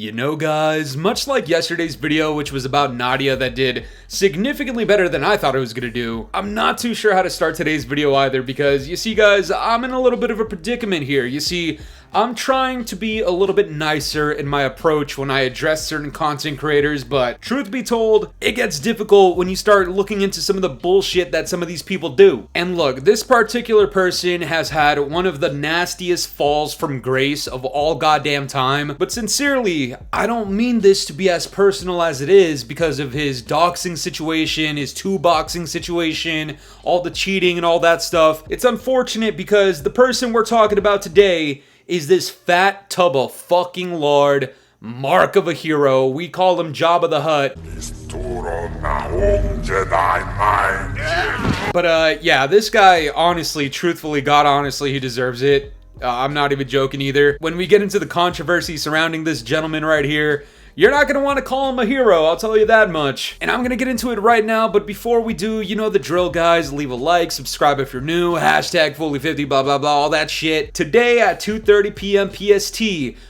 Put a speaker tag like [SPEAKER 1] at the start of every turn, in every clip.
[SPEAKER 1] You know guys, much like yesterday's video which was about Nadia that did significantly better than I thought it was gonna do, I'm not too sure how to start today's video either because you see guys, I'm in a little bit of a predicament here. You see, I'm trying to be a little bit nicer in my approach when I address certain content creators, but truth be told, it gets difficult when you start looking into some of the bullshit that some of these people do. And look, this particular person has had one of the nastiest falls from grace of all goddamn time, but sincerely, I don't mean this to be as personal as it is because of his doxing situation, his two-boxing situation, all the cheating and all that stuff. It's unfortunate because the person we're talking about today is this fat tub of fucking lard, MarkOfAHero. We call him Jabba the Hutt. But yeah, this guy, honestly, truthfully, God honestly, he deserves it. I'm not even joking either. When we get into the controversy surrounding this gentleman right here, you're not going to want to call him a hero, I'll tell you that much. And I'm going to get into it right now, but before we do, you know the drill guys, leave a like, subscribe if you're new, hashtag Fooly50, blah blah blah, all that shit. Today at 2:30 p.m. PST,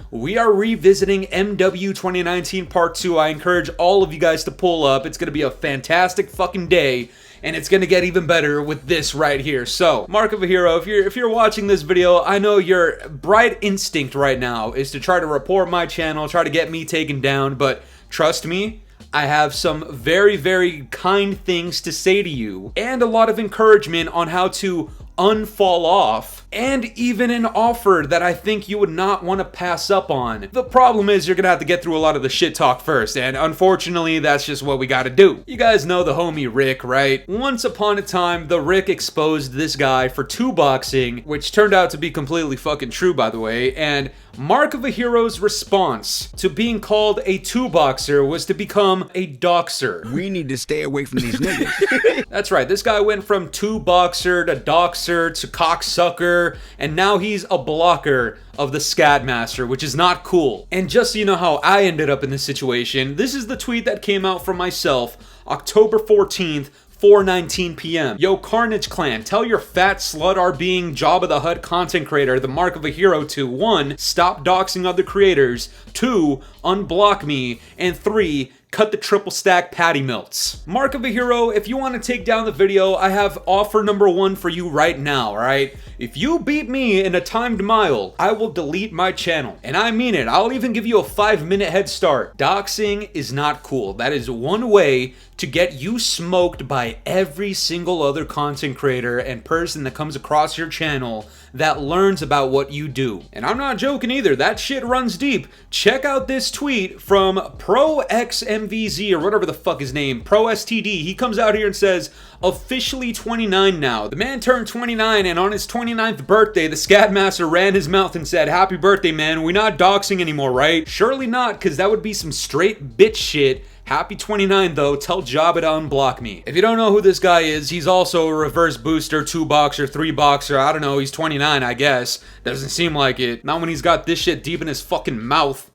[SPEAKER 1] we are revisiting MW 2019 Part 2. I encourage all of you guys to pull up, it's going to be a fantastic fucking day. And it's gonna get even better with this right here. So, MarkOfAHero, if you're watching this video, I know your bright instinct right now is to try to report my channel, try to get me taken down, but trust me, I have some very, very kind things to say to you, and a lot of encouragement on how to unfall off, and even an offer that I think you would not want to pass up on. The problem is you're gonna have to get through a lot of the shit talk first, and unfortunately that's just what we gotta do. You guys know the homie Rick, right? Once upon a time, the Rick exposed this guy for two boxing, which turned out to be completely fucking true by the way, and MarkOfAHero's response to being called a two-boxer was to become a doxer.
[SPEAKER 2] We need to stay away from these niggas.
[SPEAKER 1] That's right, this guy went from two-boxer to doxer to cocksucker, and now he's a blocker of the Scatmaster, which is not cool. And just so you know how I ended up in this situation, this is the tweet that came out from myself, October 14th, 4:19 p.m. Yo, Carnage Clan, tell your fat slut are being Jabba the Hutt content creator, the MarkOfAHero, to 1. Stop doxing other creators, 2. Unblock me, and 3. Cut the triple stack patty melts. MarkOfAHero, if you want to take down the video, I have offer number 1 for you right now, alright? If you beat me in a timed mile, I will delete my channel. And I mean it, I'll even give you a 5-minute head start. Doxing is not cool. That is one way to get you smoked by every single other content creator and person that comes across your channel that learns about what you do. And I'm not joking either, that shit runs deep. Check out this tweet from ProXMVZ or whatever the fuck his name, ProSTD. He comes out here and says, officially 29 now. The man turned 29 and on his 29th birthday, the Scatmaster ran his mouth and said, happy birthday man, we're not doxing anymore, right? Surely not, cause that would be some straight bitch shit. Happy 29 though, tell Jabba to unblock me. If you don't know who this guy is, he's also a reverse booster, 2-boxer, 3-boxer, I don't know, he's 29 I guess. Doesn't seem like it. Not when he's got this shit deep in his fucking mouth.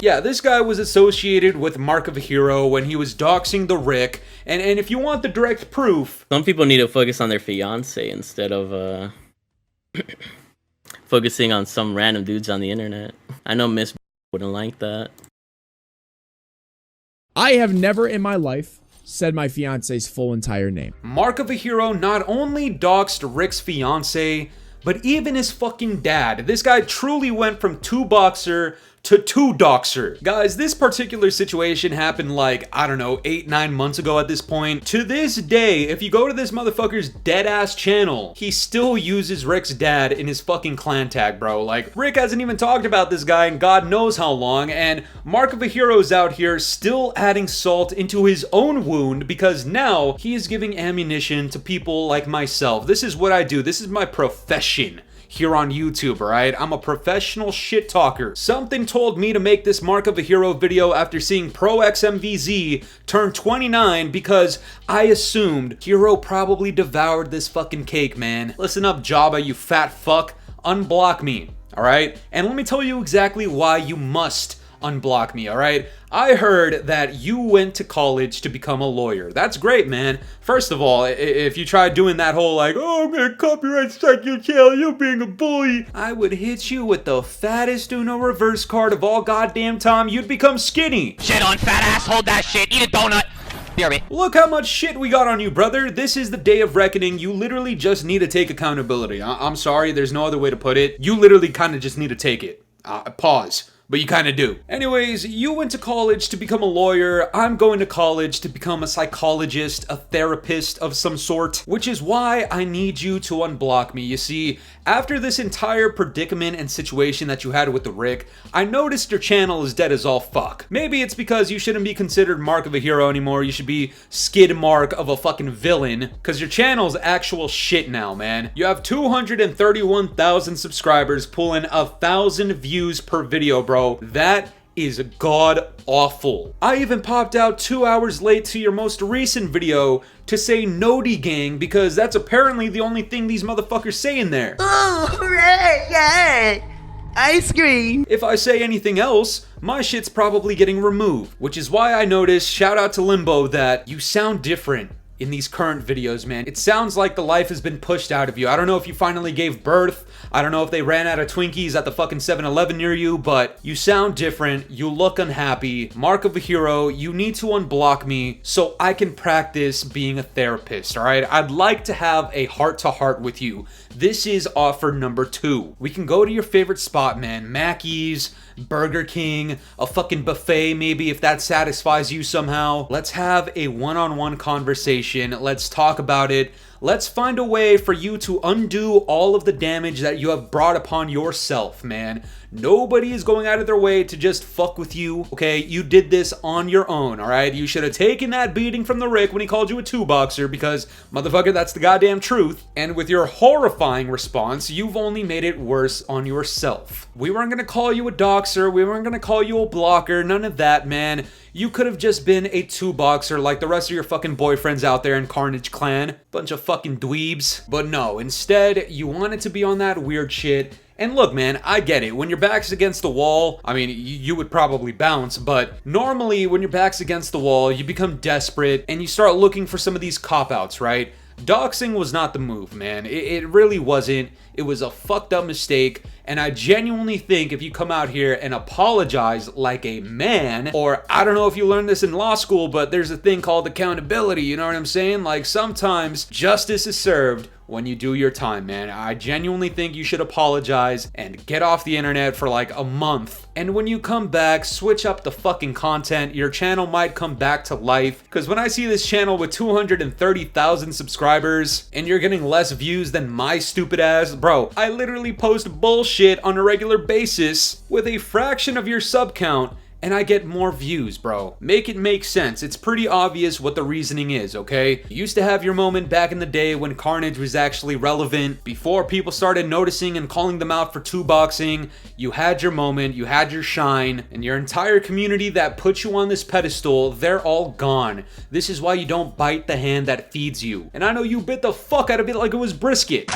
[SPEAKER 1] Yeah, this guy was associated with MarkOfAHero when he was doxing the Rick, and if you want the direct proof...
[SPEAKER 3] Some people need to focus on their fiance instead of, focusing on some random dudes on the internet. I know Miss wouldn't like that.
[SPEAKER 4] I have never in my life said my fiance's full entire name.
[SPEAKER 1] MarkOfAHero not only doxed Rick's fiance, but even his fucking dad. This guy truly went from two-boxer to two-doxer. Guys, this particular situation happened like, I don't know, 8-9 months ago at this point. To this day, if you go to this motherfucker's dead-ass channel, he still uses Rick's dad in his fucking clan tag, bro. Like, Rick hasn't even talked about this guy in God knows how long, and MarkOfAHero's out here still adding salt into his own wound because now he is giving ammunition to people like myself. This is what I do. This is my profession here on YouTube, alright? I'm a professional shit talker. Something told me to make this MarkOfAHero video after seeing ProXMVZ turn 29 because I assumed Hero probably devoured this fucking cake, man. Listen up, Jabba, you fat fuck. Unblock me, alright? And let me tell you exactly why you must unblock me, alright? I heard that you went to college to become a lawyer. That's great, man. First of all, if you tried doing that whole like, oh, I'm gonna copyright strike your channel, you're being a bully, I would hit you with the fattest Uno reverse card of all goddamn time. You'd become skinny.
[SPEAKER 5] Shit on fat ass, hold that shit, eat a donut.
[SPEAKER 1] Look how much shit we got on you, brother. This is the day of reckoning. You literally just need to take accountability. I'm sorry, there's no other way to put it. You literally kind of just need to take it. Pause. But you kind of do. Anyways, you went to college to become a lawyer. I'm going to college to become a psychologist, a therapist of some sort, which is why I need you to unblock me. You see, after this entire predicament and situation that you had with the Rick, I noticed your channel is dead as all fuck. Maybe it's because you shouldn't be considered Mark of a Hero anymore. You should be Skid Mark of a fucking villain, because your channel's actual shit now, man. You have 231,000 subscribers, pulling 1,000 views per video, bro. That is god awful. I even popped out 2 hours late to your most recent video to say Nodi gang because that's apparently the only thing these motherfuckers say in there.
[SPEAKER 6] Oh, hooray, yay! Ice cream!
[SPEAKER 1] If I say anything else, my shit's probably getting removed, which is why I noticed, shout out to Limbo, that you sound different in these current videos, man. It sounds like the life has been pushed out of you. I don't know if you finally gave birth. I don't know if they ran out of Twinkies at the fucking 7-Eleven near you, but you sound different. You look unhappy. Mark of a Hero, you need to unblock me so I can practice being a therapist, all right? I'd like to have a heart-to-heart with you. This is offer number 2. We can go to your favorite spot, man. Mackey's, Burger King, a fucking buffet maybe if that satisfies you somehow. Let's have a one-on-one conversation. Let's talk about it. Let's find a way for you to undo all of the damage that you have brought upon yourself, man. Nobody is going out of their way to just fuck with you, okay? You did this on your own, all right? You should have taken that beating from the Rick when he called you a 2-boxer because, motherfucker, that's the goddamn truth. And with your horrifying response, you've only made it worse on yourself. We weren't gonna call you a doxer. We weren't gonna call you a blocker. None of that, man. You could have just been a 2-boxer like the rest of your fucking boyfriends out there in Carnage Clan. Bunch of fucking dweebs. But no, instead, you wanted to be on that weird shit. And look, man, I get it. When your back's against the wall, I mean, you would probably bounce, but normally when your back's against the wall, you become desperate and you start looking for some of these cop-outs, right? Doxing was not the move, man. It really wasn't. It was a fucked up mistake, and I genuinely think if you come out here and apologize like a man, or I don't know if you learned this in law school, but there's a thing called accountability, you know what I'm saying? Like sometimes justice is served when you do your time, man. I genuinely think you should apologize and get off the internet for like a month. And when you come back, switch up the fucking content. Your channel might come back to life. Because when I see this channel with 230,000 subscribers and you're getting less views than my stupid ass, bro, I literally post bullshit on a regular basis with a fraction of your sub count and I get more views, bro. Make it make sense. It's pretty obvious what the reasoning is, okay? You used to have your moment back in the day when Carnage was actually relevant. Before people started noticing and calling them out for 2-boxing, you had your moment, you had your shine, and your entire community that put you on this pedestal, they're all gone. This is why you don't bite the hand that feeds you. And I know you bit the fuck out of it like it was brisket.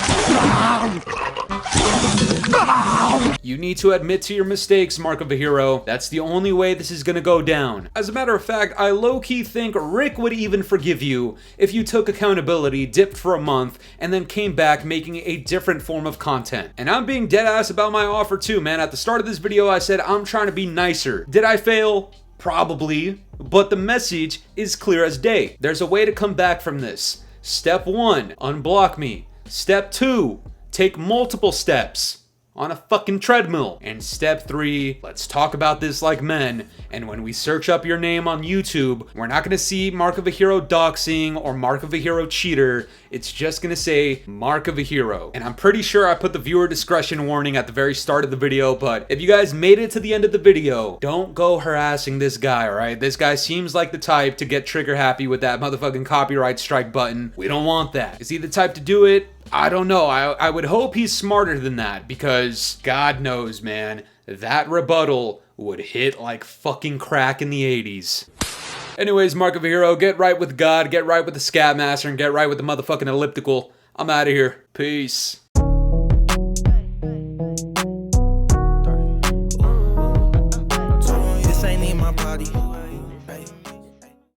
[SPEAKER 1] You need to admit to your mistakes, Mark of a Hero. That's the only way this is gonna go down. As a matter of fact, I low-key think Rick would even forgive you if you took accountability, dipped for a month, and then came back making a different form of content. And I'm being deadass about my offer too, man. At the start of this video, I said I'm trying to be nicer. Did I fail? Probably. But the message is clear as day. There's a way to come back from this. Step 1, unblock me. Step 2, take multiple steps on a fucking treadmill. And step 3, let's talk about this like men. And when we search up your name on YouTube, we're not gonna see Mark of a Hero doxing or Mark of a Hero cheater. It's just gonna say Mark of a Hero. And I'm pretty sure I put the viewer discretion warning at the very start of the video, but if you guys made it to the end of the video, don't go harassing this guy, alright? This guy seems like the type to get trigger happy with that motherfucking copyright strike button. We don't want that. Is he the type to do it? I don't know. I would hope he's smarter than that because God knows, man, that rebuttal would hit like fucking crack in the 80s. Anyways, Mark of a Hero, get right with God, get right with the Scatmaster, and get right with the motherfucking elliptical. I'm out of here. Peace.